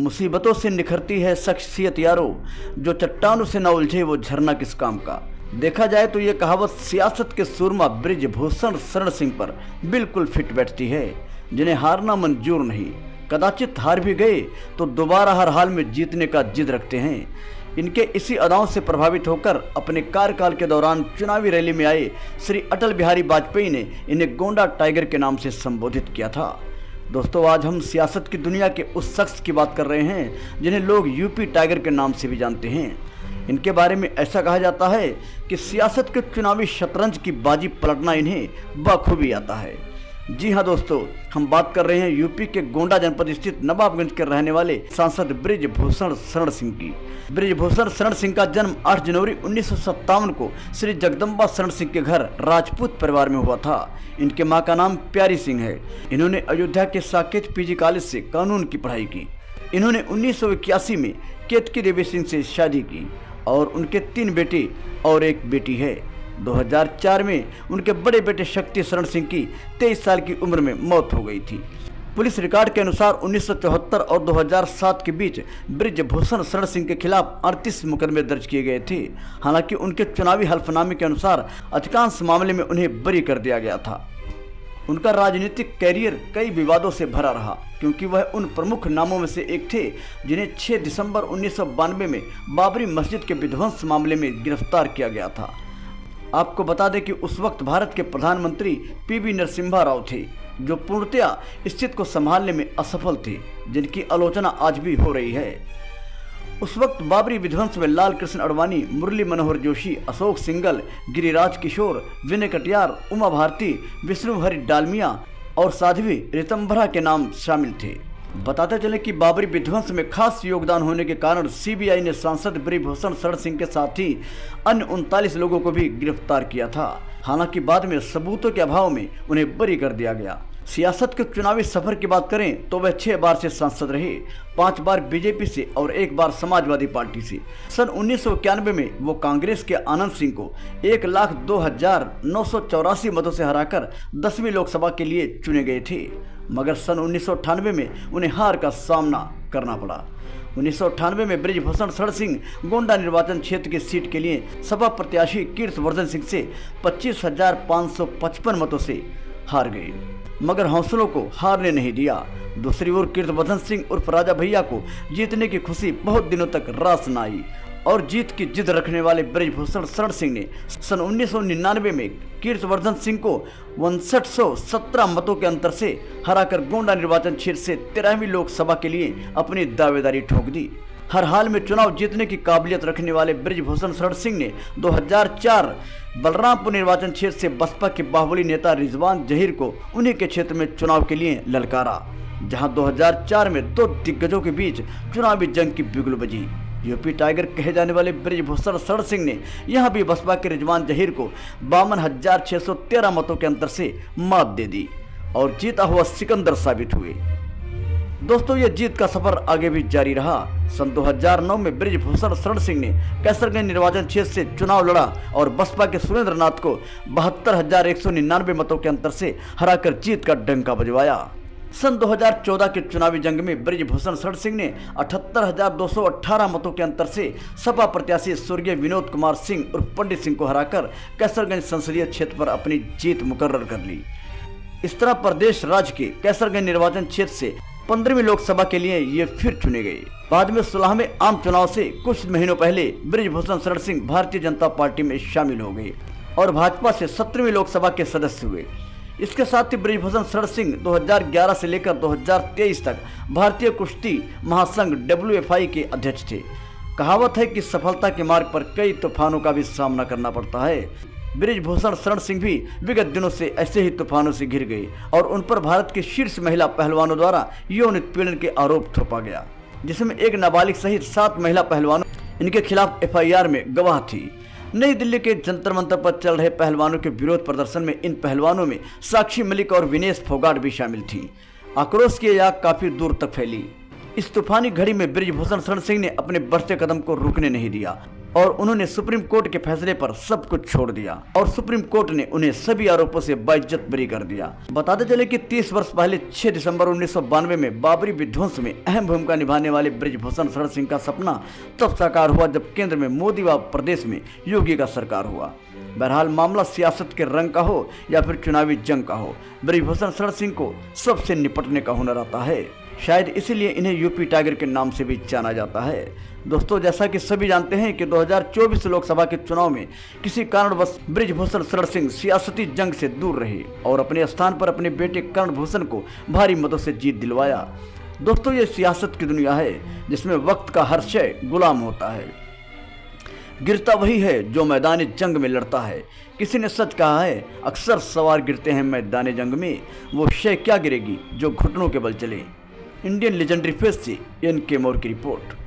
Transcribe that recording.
मुसीबतों से निखरती है शख्सियत यारो, जो चट्टानों से न उलझे वो झरना किस काम का। देखा जाए तो ये कहावत सियासत के सूरमा बृजभूषण शरण सिंह पर बिल्कुल फिट बैठती है, जिन्हें हारना मंजूर नहीं। कदाचित हार भी गए तो दोबारा हर हाल में जीतने का जिद रखते हैं। इनके इसी अदाओं से प्रभावित होकर अपने कार्यकाल के दौरान चुनावी रैली में आए श्री अटल बिहारी वाजपेयी ने इन्हें गोंडा टाइगर के नाम से संबोधित किया था। दोस्तों, आज हम सियासत की दुनिया के उस शख्स की बात कर रहे हैं जिन्हें लोग यूपी टाइगर के नाम से भी जानते हैं। इनके बारे में ऐसा कहा जाता है कि सियासत के चुनावी शतरंज की बाजी पलटना इन्हें बखूबी आता है। जी हाँ दोस्तों, हम बात कर रहे हैं यूपी के गोंडा जनपद स्थित नवाबगंज के रहने वाले सांसद बृजभूषण शरण सिंह की। बृजभूषण शरण सिंह का जन्म 8 जनवरी 1957 को श्री जगदम्बा शरण सिंह के घर राजपूत परिवार में हुआ था। इनके मां का नाम प्यारी सिंह है। इन्होंने अयोध्या के साकेत पीजी कॉलेज से कानून की पढ़ाई की। इन्होंने 1981 में केतकी देवी सिंह से शादी की और उनके 3 बेटे और 1 बेटी है। 2004 में उनके बड़े बेटे शक्ति शरण सिंह की 23 साल की उम्र में मौत हो गई थी। पुलिस रिकॉर्ड के अनुसार 1974 और 2007 के बीच बृजभूषण शरण सिंह के खिलाफ 38 मुकदमे दर्ज किए गए थे। हालांकि उनके चुनावी हल्फनामे के अनुसार अधिकांश मामले में उन्हें बरी कर दिया गया था। उनका राजनीतिक कैरियर कई विवादों से भरा रहा, क्योंकि वह उन प्रमुख नामों में से एक थे जिन्हें 6 दिसंबर 1992 में बाबरी मस्जिद के विध्वंस मामले में गिरफ्तार किया गया था। आपको बता दें कि उस वक्त भारत के प्रधानमंत्री पीवी नरसिम्हा राव थे, जो पूर्णतया स्थिति को संभालने में असफल थे, जिनकी आलोचना आज भी हो रही है। उस वक्त बाबरी विध्वंस में लाल कृष्ण आडवाणी, मुरली मनोहर जोशी, अशोक सिंघल, गिरिराज किशोर, विनय कटियार, उमा भारती, विष्णुहरि डालमिया और साध्वी ऋतंभरा के नाम शामिल थे। बताते चले कि बाबरी विध्वंस में खास योगदान होने के कारण सीबीआई ने सांसद बृजभूषण शरण सिंह के साथ ही अन्य 39 लोगों को भी गिरफ्तार किया था। हालांकि बाद में सबूतों के अभाव में उन्हें बरी कर दिया गया। सियासत के चुनावी सफर की बात करें तो वह 6 बार से सांसद रहे, 5 बार बीजेपी से और 1 बार समाजवादी पार्टी से। सन 1991 में वो कांग्रेस के आनंद सिंह को 1,02,984 मतों से हराकर 10वीं लोकसभा के लिए चुने गए थे, मगर सन 1998 में उन्हें हार का सामना करना पड़ा। 1998 में बृजभूषण शरण सिंह गोंडा निर्वाचन क्षेत्र की सीट के लिए सपा प्रत्याशी कीर्तिवर्धन सिंह से 25,555 मतों से हार गए, मगर हौसलों को हारने नहीं दिया। दूसरी ओर कीर्तिवर्धन सिंह उर्फ राजा भैया को जीतने की खुशी बहुत दिनों तक रास न आई और जीत की जिद रखने वाले बृजभूषण शरण सिंह ने सन 1999 में कीर्तिवर्धन सिंह को 6117 मतों के अंतर से हराकर गोंडा निर्वाचन क्षेत्र से 13वीं लोकसभा के लिए अपनी दावेदारी ठोक दी। हर हाल में चुनाव जीतने की काबिलियत रखने वाले बृजभूषण शरण सिंह ने 2004 बलरामपुर निर्वाचन क्षेत्र से बसपा के बाहुबली नेता रिजवान जहीर को उन्हीं के क्षेत्र में चुनाव के लिए ललकारा, जहां 2004 में 2 दिग्गजों के बीच चुनावी जंग की बिगुल बजी। यूपी टाइगर कहे जाने वाले बृजभूषण शरण सिंह ने यहां भी बसपा के रिजवान जहीर को 52,613 मतों के अंतर से मात दे दी और जीता हुआ सिकंदर साबित हुए। दोस्तों, यह जीत का सफर आगे भी जारी रहा। सन 2009 में बृजभूषण शरण सिंह ने कैसरगंज निर्वाचन क्षेत्र से चुनाव लड़ा और बसपा के सुरेंद्र नाथ को 72,199 मतों के अंतर से हराकर जीत का डंका बजवाया। सन 2014 के चुनावी जंग में बृजभूषण शरण सिंह ने 78,218 मतों के अंतर से सपा प्रत्याशी स्वर्गीय विनोद कुमार सिंह उर्फ पंडित सिंह को हराकर कैसरगंज संसदीय क्षेत्र पर अपनी जीत मुकर्रर कर ली। इस तरह प्रदेश राज्य के कैसरगंज निर्वाचन क्षेत्र से 15वीं लोकसभा के लिए ये फिर चुने गए। बाद में 16वें आम चुनाव से कुछ महीनों पहले बृजभूषण शरण सिंह भारतीय जनता पार्टी में शामिल हो गए और भाजपा से 17वीं लोकसभा के सदस्य हुए। इसके साथ ही बृजभूषण शरण सिंह 2011 से लेकर 2023 तक भारतीय कुश्ती महासंघ WFI के अध्यक्ष थे। कहावत है कि सफलता के मार्ग पर कई तूफानों का भी सामना करना पड़ता है। बृजभूषण शरण सिंह भी विगत दिनों से ऐसे ही तूफानों से घिर गए और उन पर भारत के शीर्ष महिला पहलवानों द्वारा यौन उत्पीड़न के आरोप थोपा गया, जिसमें एक नाबालिग सहित 7 महिला पहलवानों इनके खिलाफ FIR में गवाह थी। नई दिल्ली के जंतर मंतर पर चल रहे पहलवानों के विरोध प्रदर्शन में इन पहलवानों में साक्षी मलिक और विनेश फोगाट भी शामिल थी। आक्रोश की आग काफी दूर तक फैली। इस तूफानी घड़ी में बृजभूषण शरण सिंह ने अपने बढ़ते कदम को रुकने नहीं दिया और उन्होंने सुप्रीम कोर्ट के फैसले पर सब कुछ छोड़ दिया और सुप्रीम कोर्ट ने उन्हें सभी आरोपों से बाइज्जत बरी कर दिया। बताते चले कि 30 वर्ष पहले 6 दिसंबर 1992 में बाबरी विध्वंस में अहम भूमिका निभाने वाले बृजभूषण शरण सिंह का सपना तब साकार हुआ जब केंद्र में मोदी व प्रदेश में योगी का सरकार हुआ। बहरहाल मामला सियासत के रंग का हो या फिर चुनावी जंग का हो, बृजभूषण शरण सिंह को सबसे निपटने का हुनर आता है। शायद इसीलिए इन्हें यूपी टाइगर के नाम से भी जाना जाता है। दोस्तों, जैसा कि सभी जानते हैं कि 2024 लोकसभा के चुनाव में किसी कारणवश बृजभूषण शरण सिंह सियासती जंग से दूर रहे और अपने स्थान पर अपने बेटे कर्णभूषण को भारी मतों से जीत दिलवाया। दोस्तों, ये सियासत की दुनिया है जिसमें वक्त का हर शय गुलाम होता है। गिरता वही है जो मैदान जंग में लड़ता है। किसी ने सच कहा है, अक्सर सवार गिरते हैं मैदान जंग में, वो शय क्या गिरेगी जो घुटनों के बल चले। इंडियन लेजेंडरी फेस से एन के मोर की रिपोर्ट।